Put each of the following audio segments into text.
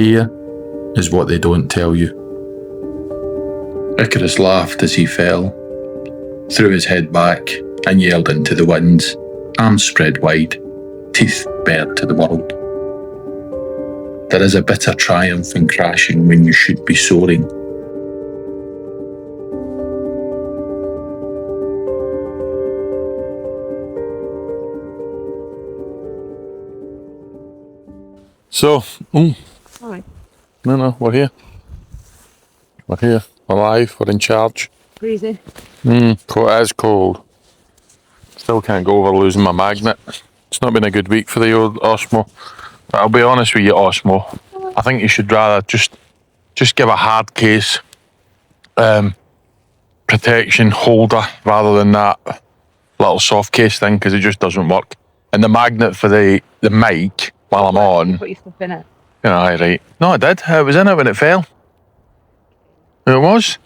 Here is what they don't tell you. Icarus laughed as he fell, threw his head back and yelled into the winds, arms spread wide, teeth bared to the world. There is a bitter triumph in crashing when you should be soaring. So, Hi. No, we're here. We're here. We're alive. We're in charge. Freezing. It is cold. Still can't go over losing my magnet. It's not been a good week for the old Osmo. But I'll be honest with you, Osmo. I think you should rather just give a hard case protection holder rather than that little soft case thing, because it just doesn't work. And the magnet for the mic while I'm on. Put your stuff in it. You know, aye, right. No, I did. I was in it when it fell. It was.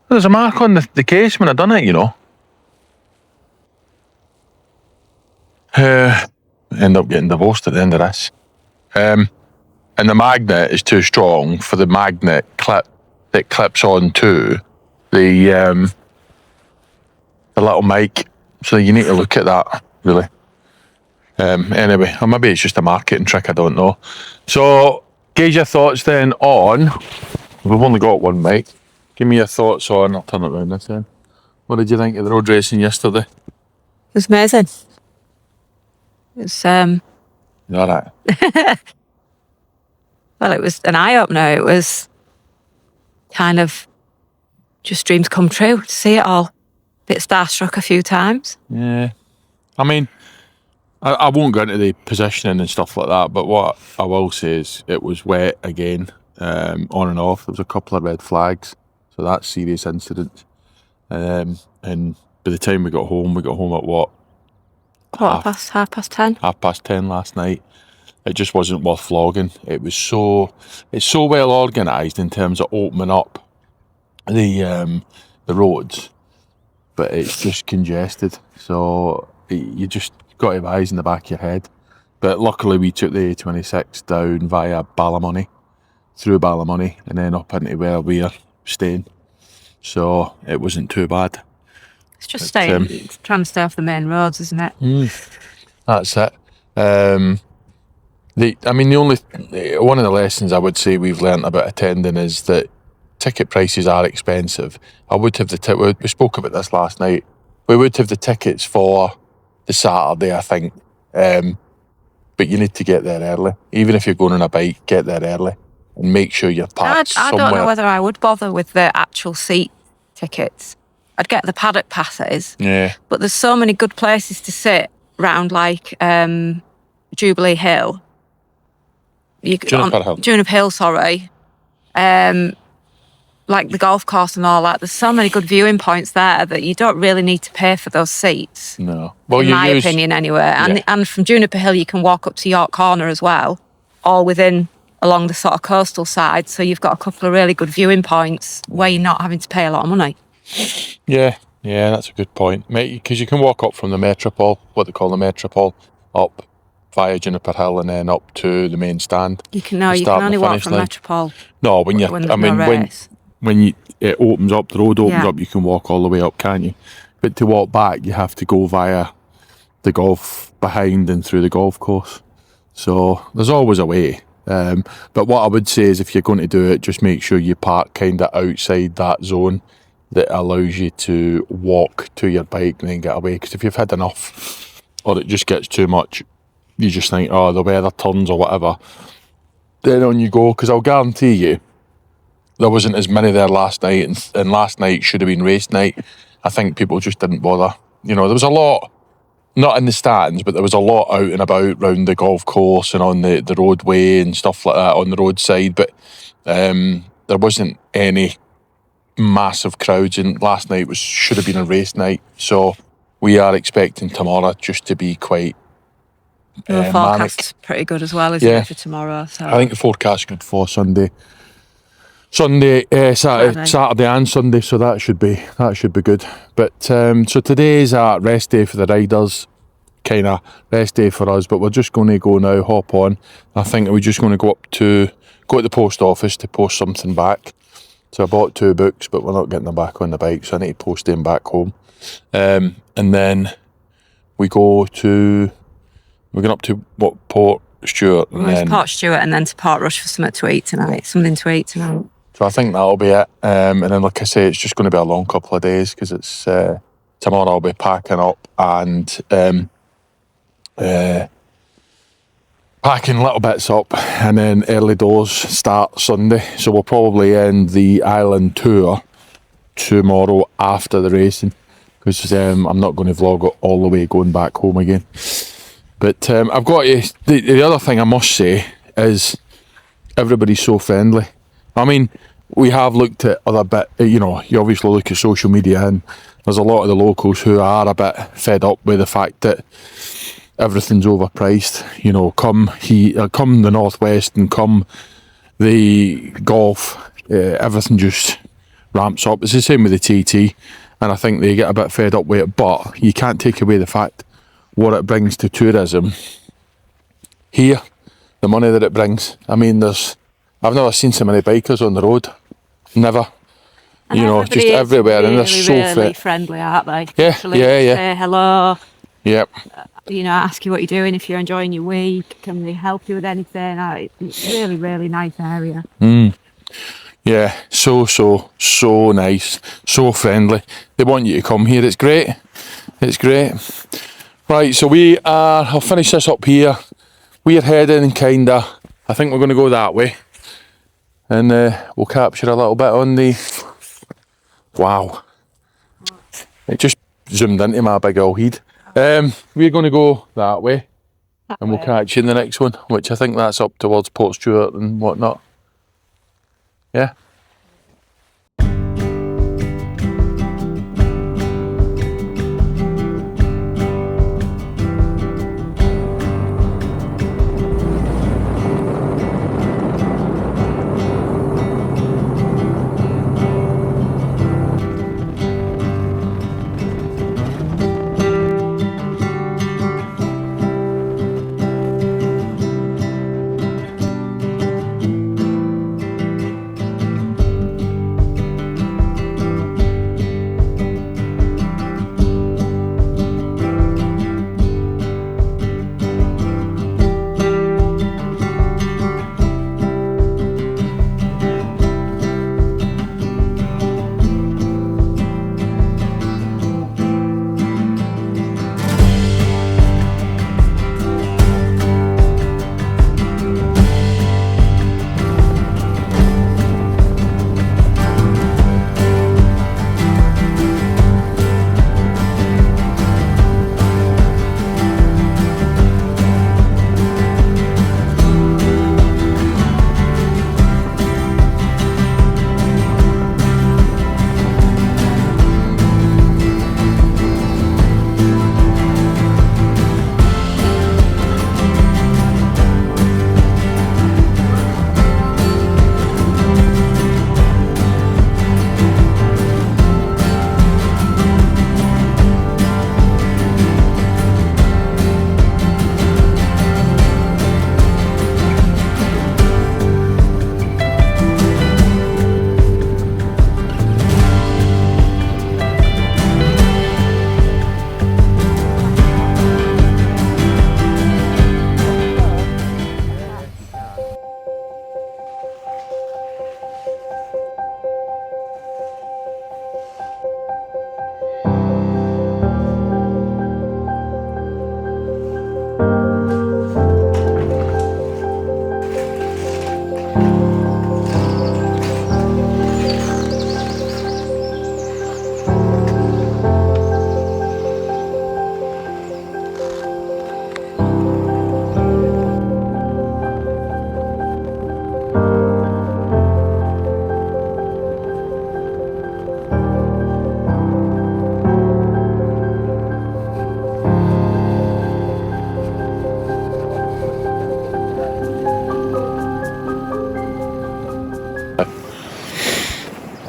There's a mark on the case when I done it, you know. End up getting divorced at the end of this. And the magnet is too strong for the magnet clip that clips on to the little mic. So you need to look at that, really. Anyway, or maybe it's just a marketing trick, I don't know. So, gauge your thoughts then on, we've only got one mic, give me your thoughts on, I'll turn it around this end. What did you think of the road racing yesterday? It was amazing. It's You alright? well, it was an eye-opener. It was kind of just dreams come true to see it all. Bit starstruck a few times. Yeah. I mean, I won't go into the positioning and stuff like that, but what I will say is it was wet again, on and off. There was a couple of red flags, so that's serious incidents. And by the time we got home at what? Half past 10. 10:30 last night. It just wasn't worth flogging. It's so well organised in terms of opening up the roads, but it's just congested. So you just got to have eyes in the back of your head. But luckily we took the A26 down via Ballymoney, through Ballymoney, and then up into where we're staying. So it wasn't too bad. It's just trying to stay off the main roads, isn't it? That's it. The only one of the lessons I would say we've learnt about attending is that ticket prices are expensive. I would have we spoke about this last night. We would have the tickets for the Saturday, I think, but you need to get there early. Even if you're going on a bike, get there early and make sure you're parked somewhere. I don't know whether I would bother with the actual seat tickets. I'd get the paddock passes. Yeah. But there's so many good places to sit round, like Jubilee Hill. Juniper Hill, sorry. Like the golf course and all that. There's so many good viewing points there that you don't really need to pay for those seats. No. Well, in my opinion, anyway. Yeah. And from Juniper Hill, you can walk up to York Corner as well, all along the sort of coastal side. So you've got a couple of really good viewing points where you're not having to pay a lot of money. Yeah, that's a good point, mate. Because you can walk up from the Metropole, what they call the Metropole, up via Juniper Hill and then up to the main stand. You can only walk from Metropole. No, when it opens up, the road opens up, you can walk all the way up, can't you? But to walk back, you have to go via the golf behind and through the golf course. So there's always a way. But what I would say is if you're going to do it, just make sure you park kind of outside that zone that allows you to walk to your bike and then get away. Because if you've had enough or it just gets too much, you just think, oh, the weather turns or whatever, then on you go. Because I'll guarantee you, there wasn't as many there last night, and last night should have been race night. I think people just didn't bother. You know, there was a lot, not in the stands, but there was a lot out and about round the golf course and on the roadway and stuff like that on the roadside. But there wasn't any massive crowds, and last night should have been a race night. So we are expecting tomorrow just to be quite the forecast's pretty good as well, isn't it, for tomorrow? So I think the forecast's good for Saturday, Saturday and Sunday, so that should be good. But so today's a rest day for the riders, kind of rest day for us. But we're just going to go now, hop on. I think we're just going to go up to go to the post office to post something back. So I bought 2 books, but we're not getting them back on the bike, so I need to post them back home. And then we're going up to Port Stewart, and then Port Stewart, and then to Portrush for something to eat tonight. So I think that'll be it. And then, like I say, it's just going to be a long couple of days, because it's tomorrow I'll be packing up and packing little bits up, and then early doors start Sunday. So we'll probably end the island tour tomorrow after the racing, because I'm not going to vlog it all the way going back home again. But I've got to, the other thing I must say is everybody's so friendly. I mean, we have looked at other bit, you obviously look at social media, and there's a lot of the locals who are a bit fed up with the fact that everything's overpriced. Come the Northwest and come the golf, everything just ramps up. It's the same with the TT, and I think they get a bit fed up with it, but you can't take away the fact what it brings to tourism here, the money that it brings. I mean, I've never seen so many bikers on the road. Never. And just everywhere, really, and they're so really friendly, aren't they? Yeah, Actually, yeah. Say hello. Yep. Ask you what you're doing, if you're enjoying your week, can they help you with anything? It's really, really nice area. Yeah, so nice, so friendly. They want you to come here. It's great. Right, so I'll finish this up here. We're heading I think we're going to go that way. And we'll capture a little bit on the... Wow. It just zoomed into my big old head. We're going to go that way. And we'll catch you in the next one, which I think that's up towards Port Stewart and whatnot. Yeah.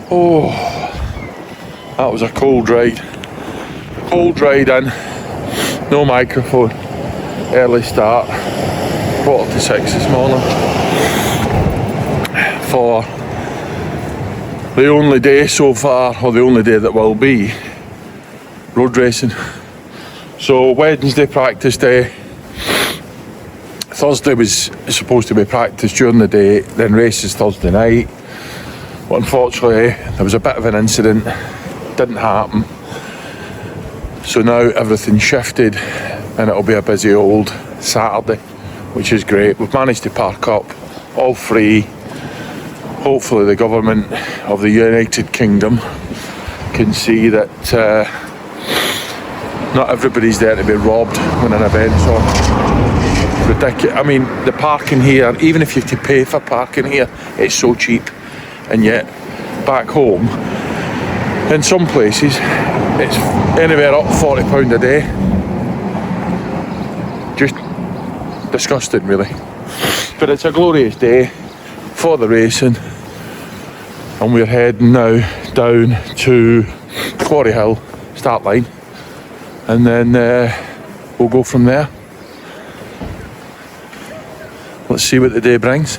Oh, that was a cold ride. Cold ride in. No microphone. Early start. 5:45 this morning. for the only day so far, or the only day that will be, road racing. So Wednesday practice day, Thursday was supposed to be practice during the day, then races Thursday night. But unfortunately there was a bit of an incident, didn't happen. So now everything's shifted and it'll be a busy old Saturday, which is great. We've managed to park up, all free. Hopefully the government of the United Kingdom can see that not everybody's there to be robbed when an event's on. Ridiculous. I mean, the parking here, even if you have to pay for parking here, it's so cheap. And yet, back home, in some places, it's anywhere up £40 a day. Just disgusting, really. But it's a glorious day for the racing, and we're heading now down to Quarry Hill start line, and then we'll go from there. Let's see what the day brings.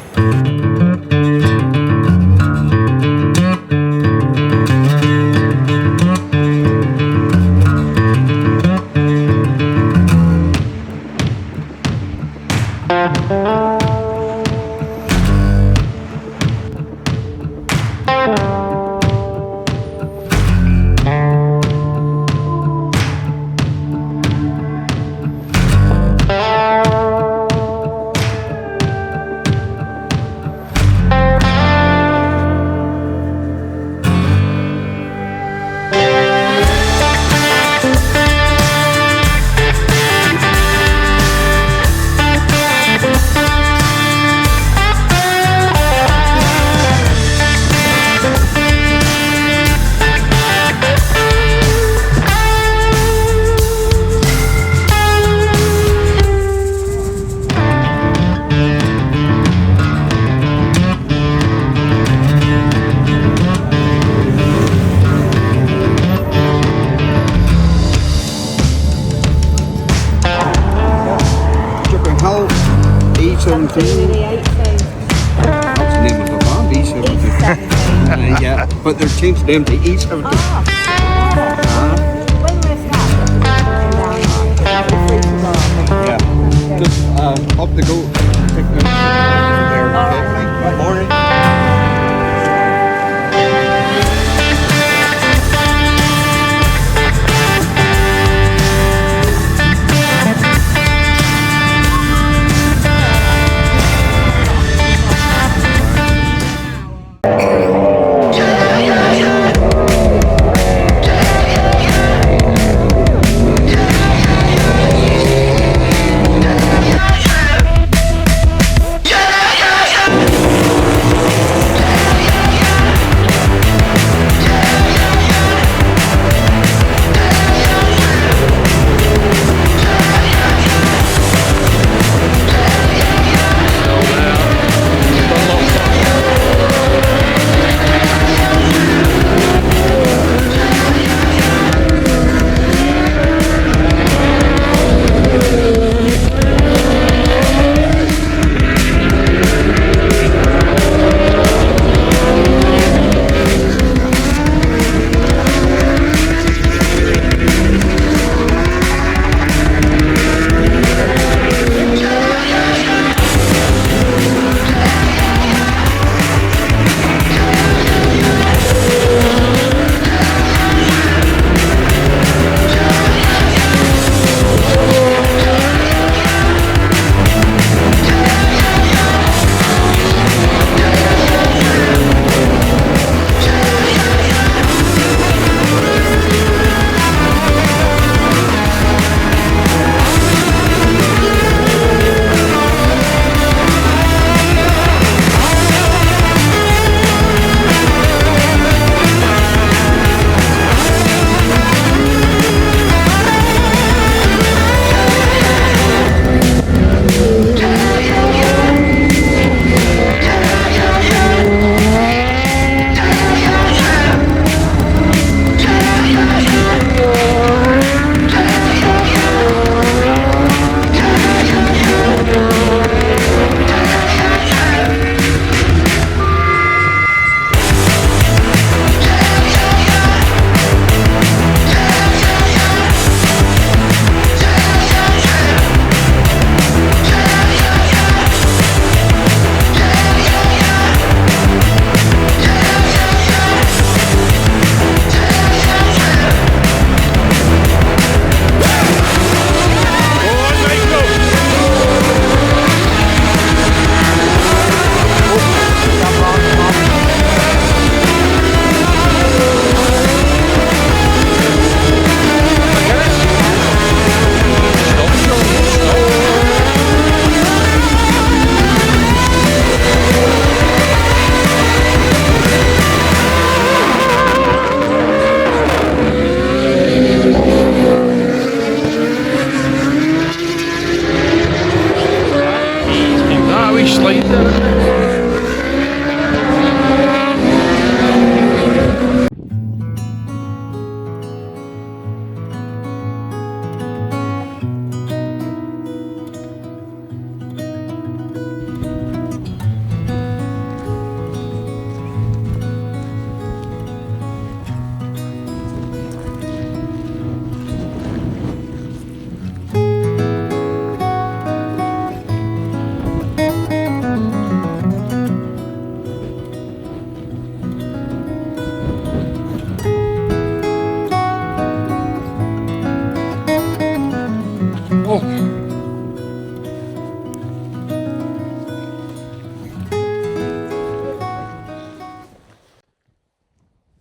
That's the name of the band, E70. Yeah, but they're changed the name to E70. Yeah, just up the go. Take them there. Okay. Morning.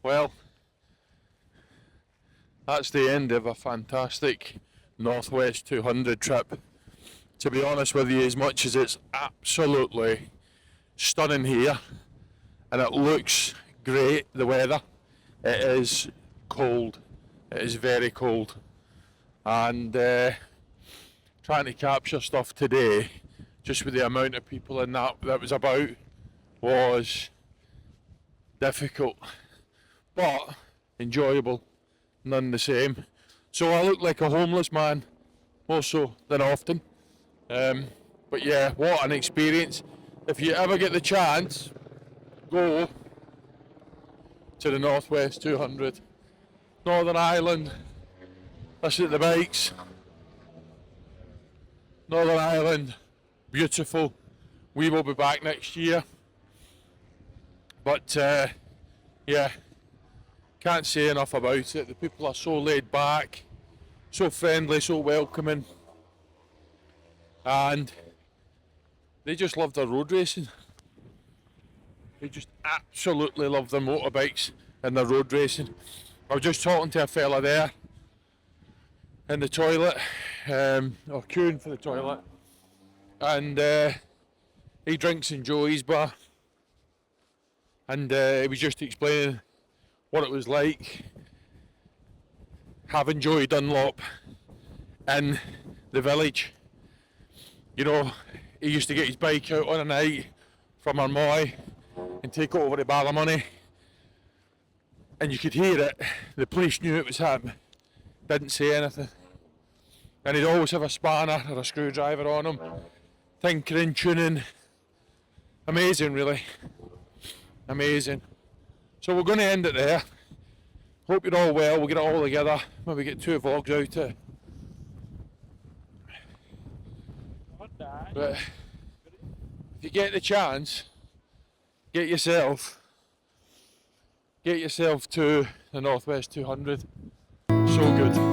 Well, that's the end of a fantastic Northwest 200 trip. To be honest with you, as much as it's absolutely stunning here and it looks great, the weather, it is cold. It is very cold. And trying to capture stuff today, just with the amount of people in that was about, was difficult. But enjoyable, none the same. So I look like a homeless man, more so than often. But yeah, what an experience. If you ever get the chance, go to the Northwest 200. Northern Ireland, listen to the bikes. Northern Ireland, beautiful. We will be back next year. But yeah, can't say enough about it. The people are so laid back, so friendly, so welcoming, and they just love their road racing. They just absolutely love their motorbikes and their road racing. I was just talking to a fella there in the toilet, or queuing for the toilet, and he drinks in Joey's bar, and he was just explaining what it was like having Joey Dunlop in the village. You know, he used to get his bike out on a night from Armoy and take it over to Ballymoney, and you could hear it. The police knew it was him, didn't say anything, and he'd always have a spanner or a screwdriver on him, tinkering, tuning. Amazing, really. Amazing. So we're going to end it there. Hope you're all well. We'll get it all together. Maybe get 2 vlogs out of it. But if you get the chance, get yourself to the Northwest 200. So good.